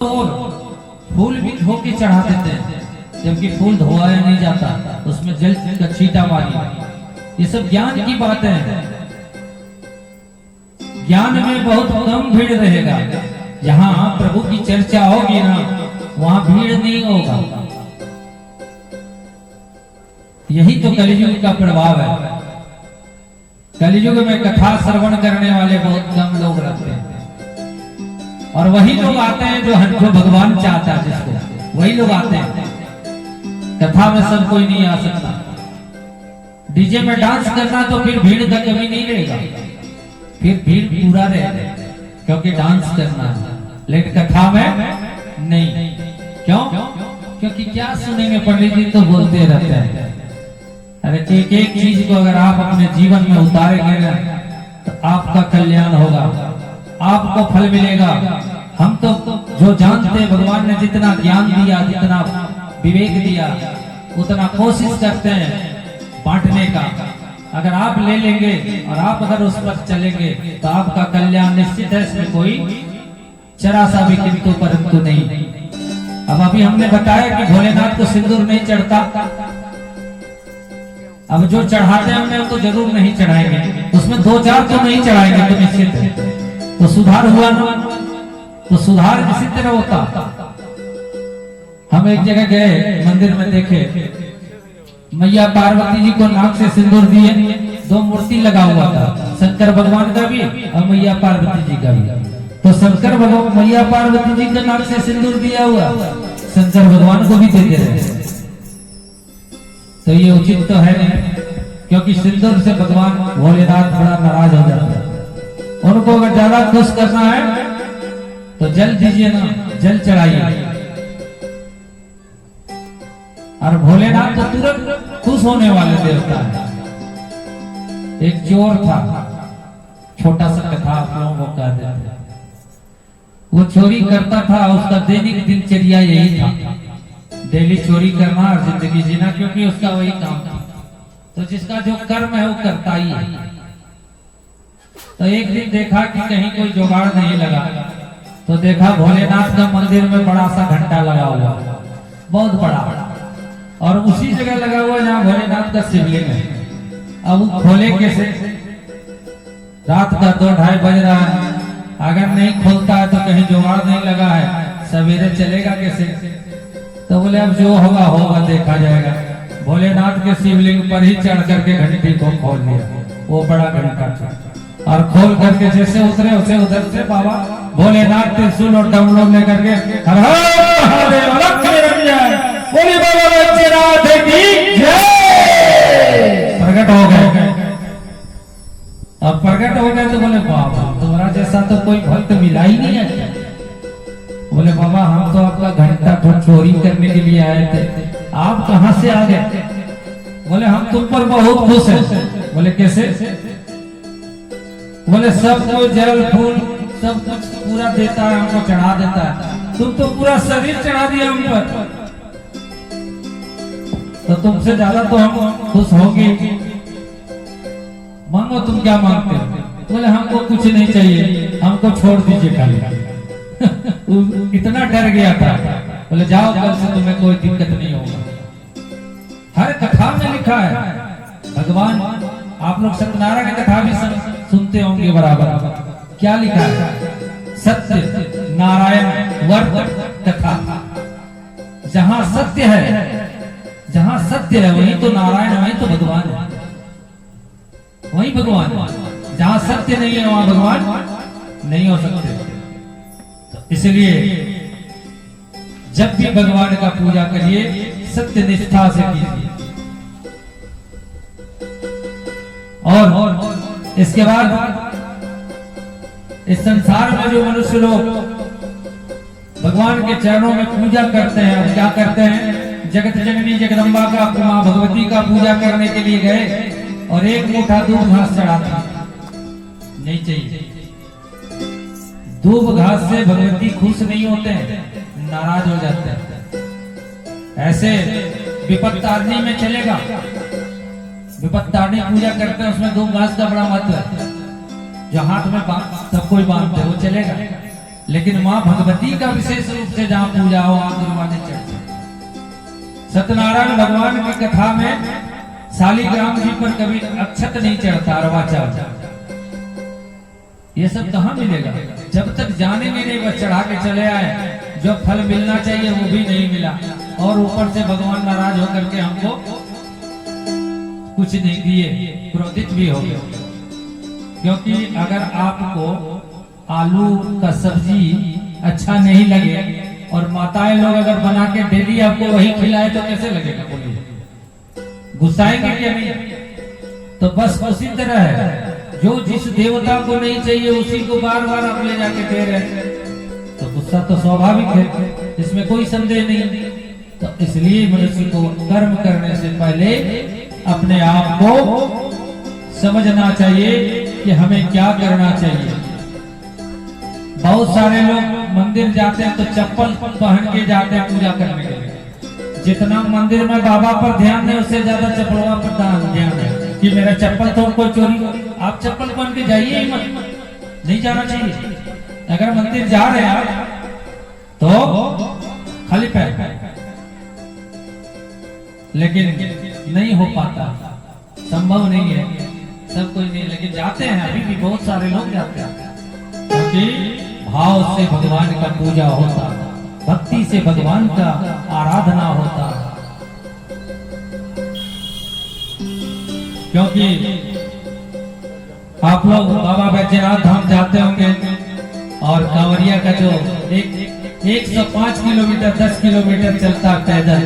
और फूल भी धो के चढ़ा देते हैं, जबकि फूल धोया नहीं जाता, उसमें जल का छींटा मारी। ये सब ज्ञान की बातें हैं। ज्ञान में बहुत कम भीड़ रहेगा। जहां प्रभु की चर्चा होगी ना, वहां भीड़ नहीं होगा। यही तो कलियुग का प्रभाव है। कलियुग में कथा श्रवण करने वाले बहुत कम लोग रहते हैं, और वही लोग आते हैं जो भगवान चाहता है जिसको, वही लोग आते हैं। कथा में सब कोई नहीं आ सकता। डीजे में डांस करना तो फिर भीड़ का कमी नहीं रहेगा, फिर भीड़ पूरा रहेगा, क्योंकि डांस करना है। लेकिन कथा में नहीं। क्यों? क्योंकि क्या सुनेंगे, पंडित जी तो बोलते रहते हैं। अरे एक एक चीज को अगर आप अपने जीवन में उतारेंगे ना, तो आपका कल्याण होगा, आपको फल मिलेगा। हम तो जो जानते हैं, भगवान ने जितना ज्ञान दिया, जितना विवेक दिया, उतना कोशिश करते हैं बांटने का। अगर आप ले लेंगे और आप अगर उस पर चलेंगे, तो आपका कल्याण निश्चित है, इसमें कोई जरा सा भी किंतु परंतु नहीं। अब अभी हमने बताया कि भोलेनाथ को सिंदूर नहीं चढ़ता। अब जो चढ़ाते हैं हमने तो जरूर नहीं चढ़ाएंगे, उसमें दो चार तो नहीं चढ़ाएंगे तो निश्चित है। तो सुधार हुआ ना, तो सुधार इसी तरह होता। हम एक जगह गए, मंदिर में देखे मैया पार्वती जी को नाक से सिंदूर दिए, दो मूर्ति लगा हुआ था, शंकर भगवान का भी और मैया पार्वती जी का भी। तो शंकर भगवान मैया पार्वती जी के नाक से सिंदूर दिया हुआ, शंकर भगवान को भी देते रहे। तो ये उचित तो है नहीं, क्योंकि सिंदूर से भगवान भोलेनाथ बड़ा नाराज हो जाते हैं। उनको अगर ज्यादा खुश करना है तो जल दीजिए ना, जल चढ़ाइए। और भोलेनाथ तो तुरंत खुश होने वाले देवता है। एक चोर था, छोटा सा कथा आप लोगों को कह देते हैं। वो चोरी करता था, उसका दैनिक दिनचर्या यही था, डेली चोरी करना और जिंदगी जीना, क्योंकि उसका वही काम था। तो जिसका जो कर्म है वो करता ही है। तो एक दिन देखा कि कहीं कोई जुगाड़ नहीं लगा, तो देखा भोलेनाथ का मंदिर में बड़ा सा घंटा लगा हुआ, बहुत बड़ा, और उसी जगह लगा हुआ जहाँ भोलेनाथ का शिवलिंग है। अब वो खोले कैसे? रात का 2-2:30 बज रहा है, अगर नहीं खोलता है तो कहीं जुगाड़ नहीं लगा है, सवेरे चलेगा कैसे? तो बोले अब जो होगा होगा, देखा जाएगा। भोलेनाथ के शिवलिंग पर ही चढ़ करके घंटी को खोल लिया, वो बड़ा घंटा था। और खोल करके जैसे उतरे उसे उधर से बाबा भोलेनाथ त्रिशूल और डमरू लेकर के हर हर महादेव बोले बाबा बैजनाथ की जय, प्रकट हो गए। अब प्रकट हो गए तो बोले बाबा तुम्हारा जैसा तो कोई भक्त मिला ही नहीं है। बोले बाबा हम तो आपका घंटा तो चोरी करने के लिए आए थे, आप कहां से आ गए? बोले हम तुम पर बहुत खुश हैं। बोले कैसे? बोले सब कुछ जल फूल सब कुछ पूरा देता है, हमको चढ़ा देता है, तुम तो पूरा शरीर चढ़ा दिया हम पर, तो तुमसे ज्यादा तो हम खुश होंगे। मांगो, तुम क्या मांगते हो? बोले हमको कुछ नहीं चाहिए, हमको छोड़ दीजिए खाली। इतना डर गया था। बोले जाओ, कल से तुम्हें कोई दिक्कत नहीं होगा। हर कथा में लिखा है, भगवान आप लोग सत्यनारायण की कथा भी सुनते होंगे बराबर। क्या लिखा है? सत्य नारायण वर्त कथा। जहां सत्य है, जहां सत्य है वहीं तो नारायण, वहीं तो भगवान है, वहीं भगवान। जहां सत्य नहीं है वहां भगवान नहीं हो सकते। तो इसलिए जब भी भगवान का पूजा करिए, सत्य निष्ठा से कीजिए। और इसके बाद इस संसार में जो मनुष्य लोग भगवान के चरणों में पूजा करते हैं, क्या करते हैं? जगत जननी जगदम्बा का, मां भगवती का पूजा करने के लिए गए और एक मुठा दूब घास चढ़ाता नहीं चाहिए। दूब घास से भगवती खुश नहीं होते हैं, नाराज हो जाते हैं। ऐसे विपत्तारणी में चलेगा, विपत्तारणी पूजा करते हैं, उसमें दूब घास का बड़ा महत्व है। जो हाथ में सब कोई बांधते वो चलेगा, लेकिन माँ भगवती का विशेष रूप से जहाँ पूजा हो वहां दरवाजे चढ़ते। सत्यनारायण भगवान की कथा में शालिग्राम जी पर कभी अक्षत नहीं चढ़ता, अरवा चढ़ता। ये सब कहाँ मिलेगा? जब तक जानेंगे नहीं, बस चढ़ा के चले आए, जो फल मिलना चाहिए वो भी नहीं मिला, और ऊपर से भगवान नाराज होकर के हमको कुछ नहीं दिए, क्रोधित भी हो गए। क्योंकि अगर आपको आलू का सब्जी अच्छा नहीं लगे और माताएं लोग अगर बना के डेली आपको वही खिलाए तो कैसे लगेगा? बोलिए, गुस्साएंगे क्या नहीं? तो बस उसी तरह है, जो जिस देवता को नहीं चाहिए उसी को बार बार आप ले जाके दे रहे हैं, तो गुस्सा तो स्वाभाविक है, इसमें कोई संदेह नहीं। तो इसलिए मनुष्य को कर्म करने से पहले अपने आप को समझना चाहिए कि हमें क्या करना चाहिए। बहुत सारे लोग मंदिर जाते हैं तो चप्पल पहन के जाते हैं पूजा करने के लिए। जितना मंदिर में बाबा पर ध्यान है उससे ज्यादा चप्पलवा पर ध्यान है कि मेरा चप्पल तो कोई चोरी। आप चप्पल पहन के जाइए ही मत, नहीं जाना चाहिए। अगर मंदिर जा रहे हैं आप तो खाली पैर, लेकिन नहीं हो पाता, संभव नहीं है, सब कोई नहीं, लेकिन जाते हैं, अभी भी बहुत सारे लोग जाते हैं, क्योंकि भाव से भगवान का पूजा होता, भक्ति से भगवान का आराधना होता। क्योंकि आप लोग बाबा बैजनाथ धाम जाते होंगे और कांवरिया का जो 105 किलोमीटर 10 किलोमीटर चलता पैदल,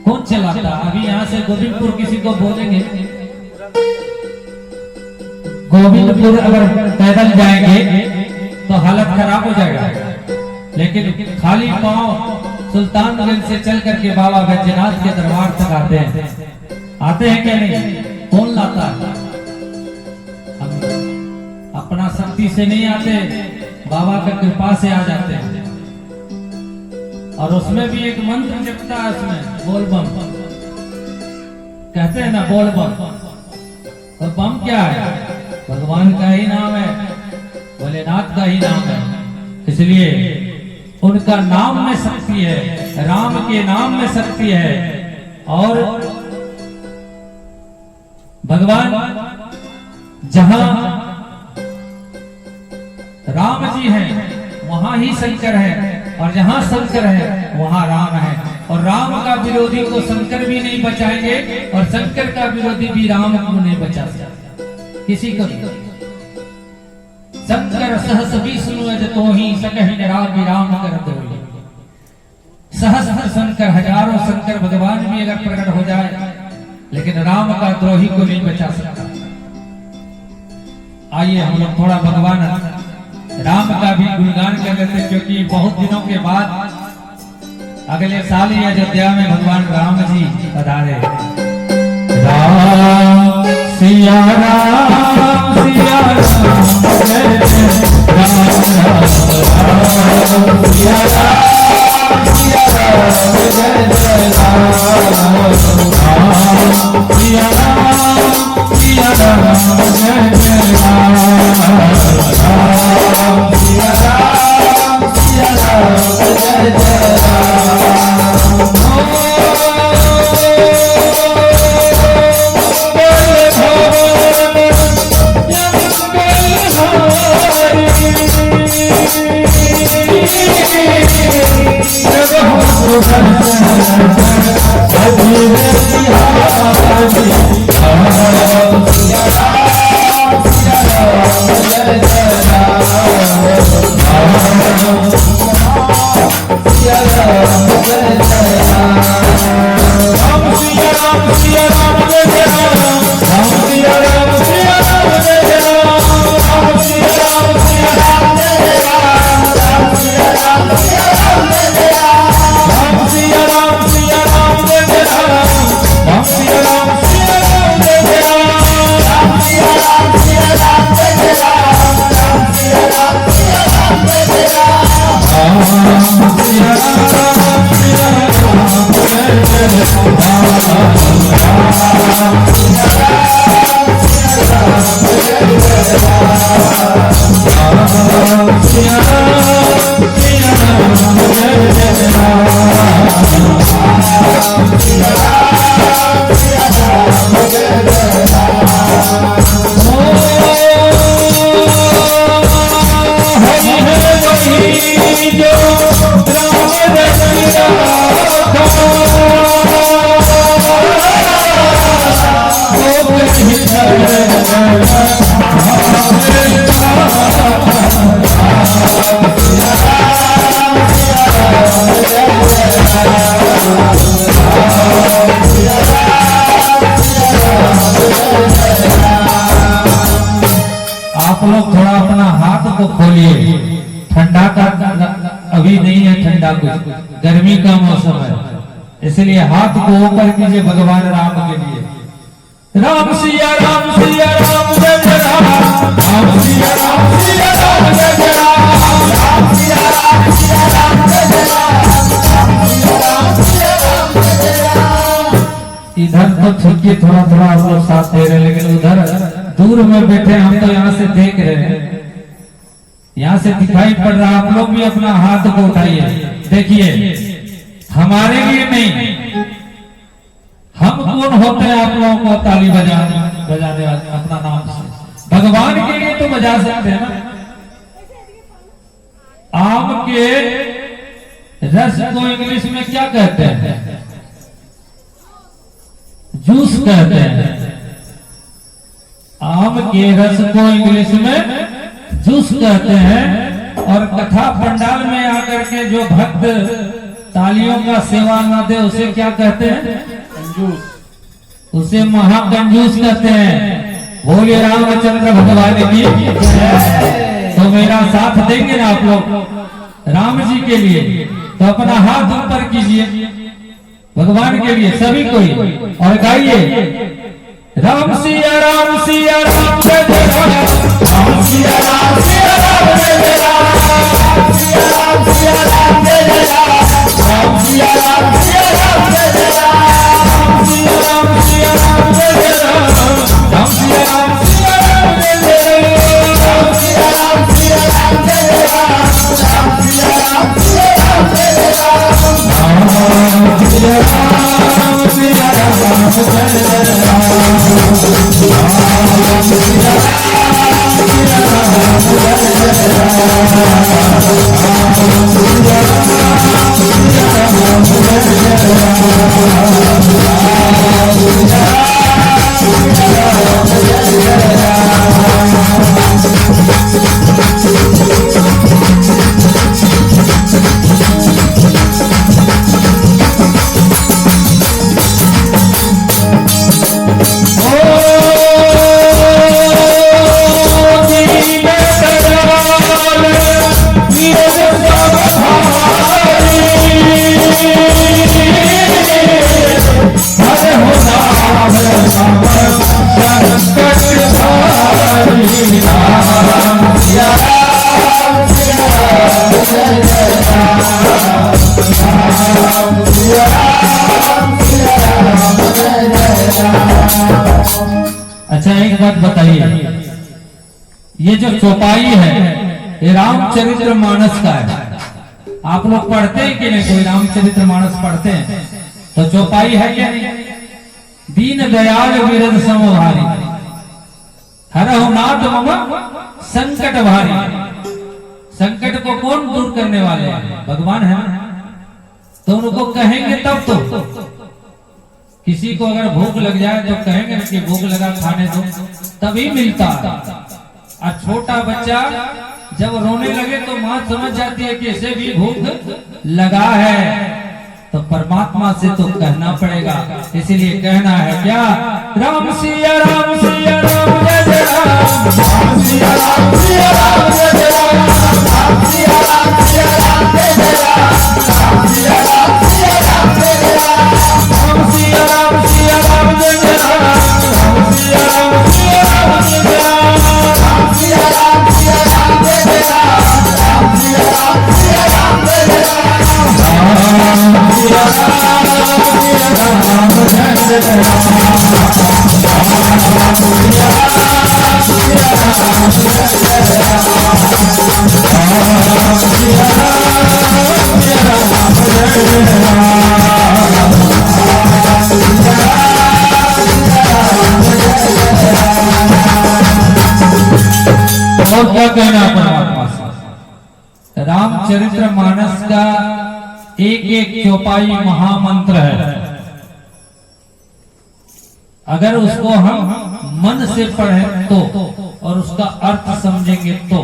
कौन चलाता? अभी यहाँ से गोविंदपुर किसी को बोलेंगे, गोविंदपुर अगर पैदल जाएंगे तो हालत खराब हो जाएगा, लेकिन खाली पांव सुल्तानगंज से चल करके बाबा बैजनाथ के दरबार तक आते हैं। आते हैं क्या नहीं? कौन लाता है? हम अपना शक्ति से नहीं आते, बाबा का कृपा से आ जाते हैं। और उसमें भी एक मंत्र जपता है, उसमें बोल बम कहते हैं ना, बोल बम। और बम क्या है? भगवान का ही नाम है, भोलेनाथ का ही नाम है। इसलिए उनका नाम में शक्ति है, राम के नाम में शक्ति है। और भगवान जहां राम जी हैं वहां ही शंकर है, और जहां शंकर है वहां राम है। और राम का विरोधी को शंकर भी नहीं बचाएंगे, और शंकर का विरोधी भी राम को नहीं बचा सकता, किसी को नहीं। शंकर सहस विष्णु तो ही सकहि निराग राम कर दो। सहस्त्र शंकर, हजारों शंकर भगवान भी अगर प्रकट हो जाए, लेकिन राम का द्रोही को नहीं बचा सकता। आइए हम लोग थोड़ा भगवान राम का भी गुणगान कर लेते हैं, क्योंकि बहुत दिनों के बाद अगले साल ही अयोध्या में भगवान राम जी पधारे। राम सिया राम सिया राम जय राम राम राम सिया राम सिया राम जय जय राम सिया राम सिया राम जय जय राम सिया राम सिया राम जय जय राम। Yeah. है ठंडा कुछ, गर्मी का मौसम है, इसलिए हाथ को ऊपर कीजिए भगवान राम के लिए। राम सिया राम सिया राम जय जय राम, राम सिया राम सिया राम जय जय राम, राम सिया राम सिया राम जय जय राम, राम सिया राम सिया राम जय जय राम। इधर तो ठीक है, थोड़ा थोड़ा आप लोग साथ दे रहे हैं, लेकिन उधर दूर में बैठे हम तो यहाँ से देख रहे हैं, यहाँ से दिखाई पड़ रहा। आप लोग भी अपना हाथ को उठाइए, देखिए हमारे लिए नहीं, हम कौन होते हैं आप लोगों को ताली बजाने वाले अपना नाम से, भगवान के लिए तो बजा सकते हैं ना। आम के रस को इंग्लिश में क्या कहते हैं? जूस कहते हैं। आम के रस को इंग्लिश में जूस कहते हैं। और कथा पंडाल में आकर के जो भक्त तालियों का सेवा न दे उसे क्या कहते हैं? कंजूस। उसे महाकंजूस कहते हैं। बोले रामचंद्र भगवान की। तो मेरा साथ देंगे ना आप लोग राम जी के लिए, तो अपना हाथ ऊपर कीजिए भगवान के लिए सभी कोई, और गाइए राम सिया राम सिया राम जय जय राम, राम सिया राम सिया राम जय जय राम, राम सिया राम सिया राम जय जय राम, राम सिया राम सिया राम जय जय राम, राम सिया राम सिया राम जय जय राम, राम सिया राम सिया राम जय जय राम, राम सिया राम सिया राम जय जय राम, राम सिया राम सिया राम जय जय राम, राम सिया राम सिया राम जय जय अच्छा एक बात बताइए, ये जो चौपाई है ये रामचरित्र मानस का है। आप लोग पढ़ते हैं कि नहीं? कोई रामचरित्र मानस पढ़ते हैं तो चौपाई है क्या नहीं? दीन दयाल विरद समभारी, हरहु नाथ मम संकट भारी। संकट को कौन दूर करने वाले हैं? भगवान है ना। तो उनको कहेंगे तब तो, किसी को अगर भूख लग जाए तो कहेंगे कि भूख लगा खाने दो, तभी मिलता है। और छोटा बच्चा जब रोने लगे तो माँ समझ जाती है कि इसे भी भूख लगा है, तो परमात्मा से तो कहना पड़ेगा। इसीलिए कहना है क्या? राम सिया राम सिया राम जय जय राम, राम सिया राम सिया राम जय जय राम, राम सिया राम सिया राम जय जय राम, राम सिया राम सिया राम जय जय राम, राम सिया राम सिया राम जय जय राम, राम सिया राम सिया राम जय जय राम, राम सिया राम सिया राम जय जय राम, राम सिया राम सिया राम जय जय राम, राम सिया राम सिया राम जय जय और क्या कहना परमात्मा से? रामचरित्र मानस का एक एक चौपाई महामंत्र है। अगर उसको हम मन से पढ़ें तो, और उसका अर्थ समझेंगे तो,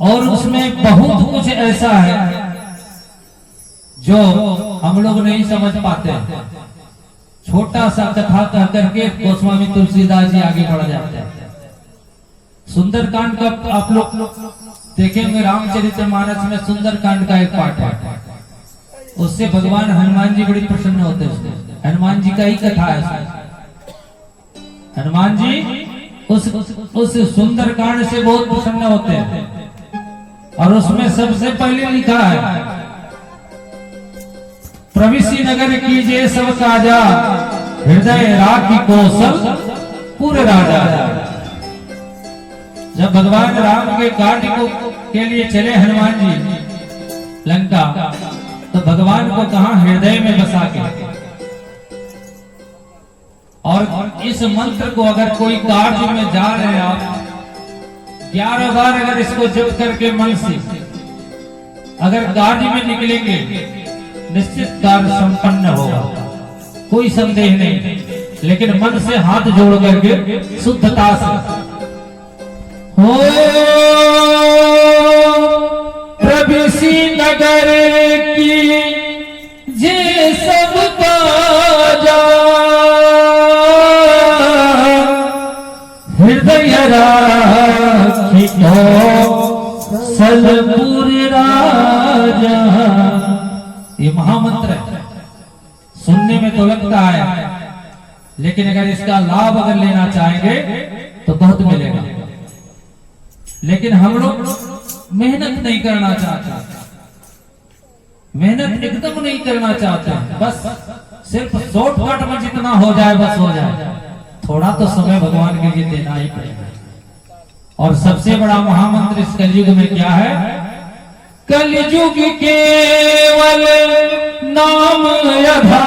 और उसमें बहुत कुछ ऐसा है जो हम लोग नहीं समझ पाते। छोटा सा कथा कह करके गोस्वामी तुलसीदास जी आगे बढ़ जाते हैं। सुंदरकांड का आप लोग देखेंगे, रामचरितमानस में सुंदरकांड का एक पाठ है। उससे भगवान हनुमान जी बड़ी प्रसन्न होते हैं। हनुमान जी का ही कथा है। हनुमान जी उस सुंदरकांड से बहुत प्रसन्न होते हैं। और उसमें सबसे पहले लिखा है, प्रविशी नगर कीजिए सब काजा, हृदय राखी कौशल पूरे राजा। जब भगवान राम के कार्य के लिए चले हनुमान जी लंका, तो भगवान को कहा हृदय में बसा के। और इस मंत्र को अगर कोई कार्य में जा रहे हैं आप, 11 बार अगर इसको जप करके मन से अगर कार्य में निकलेंगे, निश्चित कार्य संपन्न होगा, कोई संदेह नहीं। लेकिन मन से हाथ जोड़ करके शुद्धता से हो प्रविशी नगर की जे सब काजा, हृदय राखी कौशलपुर राजा। ये महामंत्र है। सुनने में तो लगता है, लेकिन अगर इसका लाभ अगर लेना चाहेंगे तो बहुत मिलेगा। लेकिन हम लोग मेहनत नहीं करना चाहते, मेहनत एकदम नहीं करना चाहते। बस सिर्फ शॉर्टकट में जितना हो जाए बस हो जाए। थोड़ा तो समय भगवान के लिए देना ही पड़ेगा। और सबसे बड़ा महामंत्र इस कलयुग में क्या है? कलयुग केवल नाम आधारा,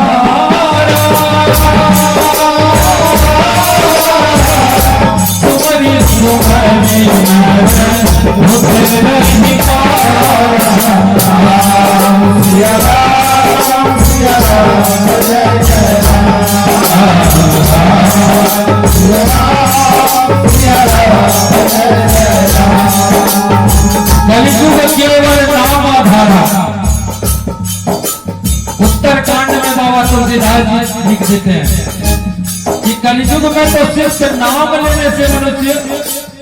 तुम्हारी सुमरि कलयुग केवल नाम आधारा। उत्तरकांड में बाबा तुलसीदास जी लिख देते हैं कि कलयुग में तो सिर्फ नाम लेने से मनुष्य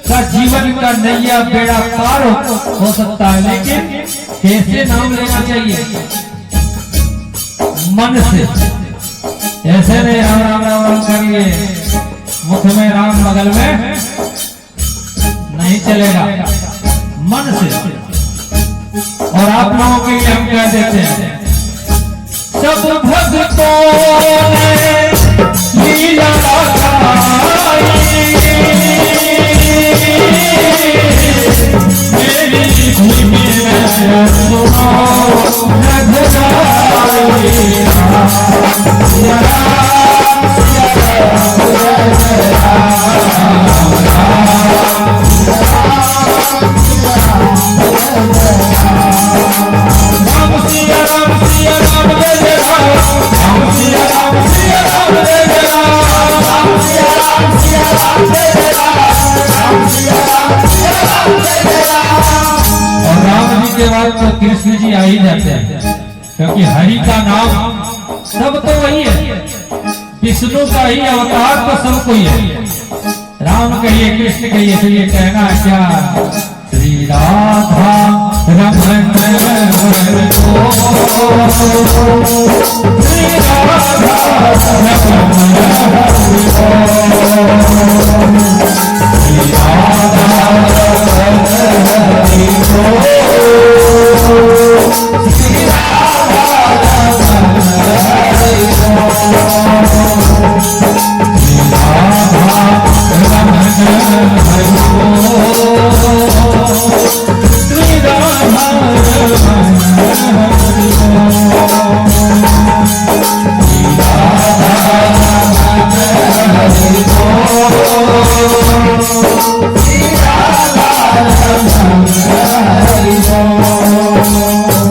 का जीवन का नैया बेड़ा पार हो सकता है। लेकिन कैसे नाम लेना चाहिए? मन से। ऐसे नहीं राम राम राम राम करिए, मुख में राम बगल में नहीं चलेगा, मन से। और आप लोगों के लिए हम कह देते हैं, सब भक्तों ने लीला लगाई, मेरी धीमी सुनो के बाद तो कृष्ण जी आ ही जाते हैं, क्योंकि हरि का नाम सब तो वही है। विष्णु का ही अवतार तो सब कोई है। राम कहिए, कृष्ण कहिए, तो ये कहना क्या? श्री राधा रमन श्री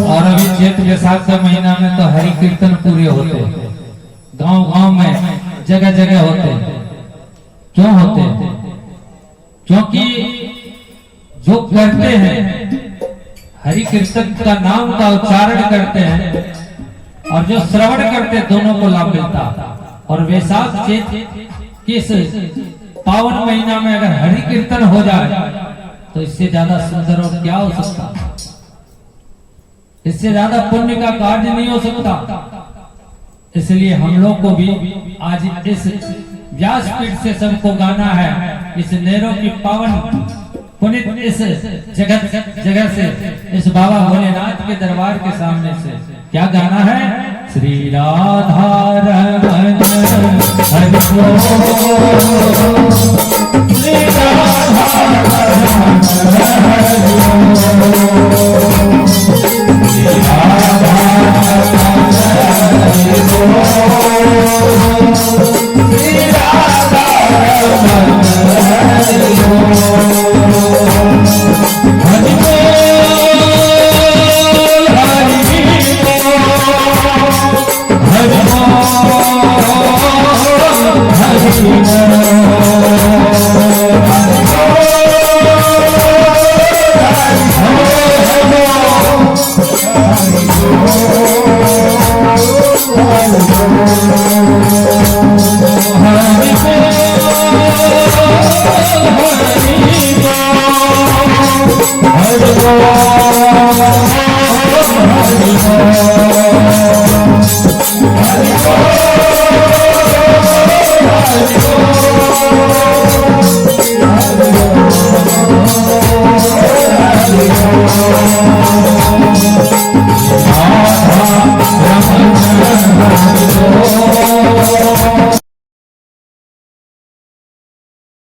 और अभी चैत्र वैसाख का महीना में तो हरि कीर्तन पूरे होते हैं, गांव गांव में जगह जगह होते हैं। क्यों होते हैं? क्योंकि जो करते हैं हरि कीर्तन का नाम का उच्चारण करते हैं और जो श्रवण करते हैं, दोनों को लाभ मिलता। और वैसाख चैत्र किस पावन महीना में अगर हरि कीर्तन हो जाए तो इससे ज्यादा सुंदर और क्या हो सकता, इससे ज्यादा पुण्य का कार्य नहीं हो सकता। इसलिए हम लोग को भी आज इस व्यासपीठ से सबको गाना है, इस नेरों की पावन पुनित इस जगह से, इस बाबा भोलेनाथ के दरबार के सामने से क्या गाना है? श्री राधा रमन हरि बोल, श्री राधा रमन हरि बोल, श्री राधा रमन हरि बोल, श्री राधा रमन हरि बोल, हरि हरि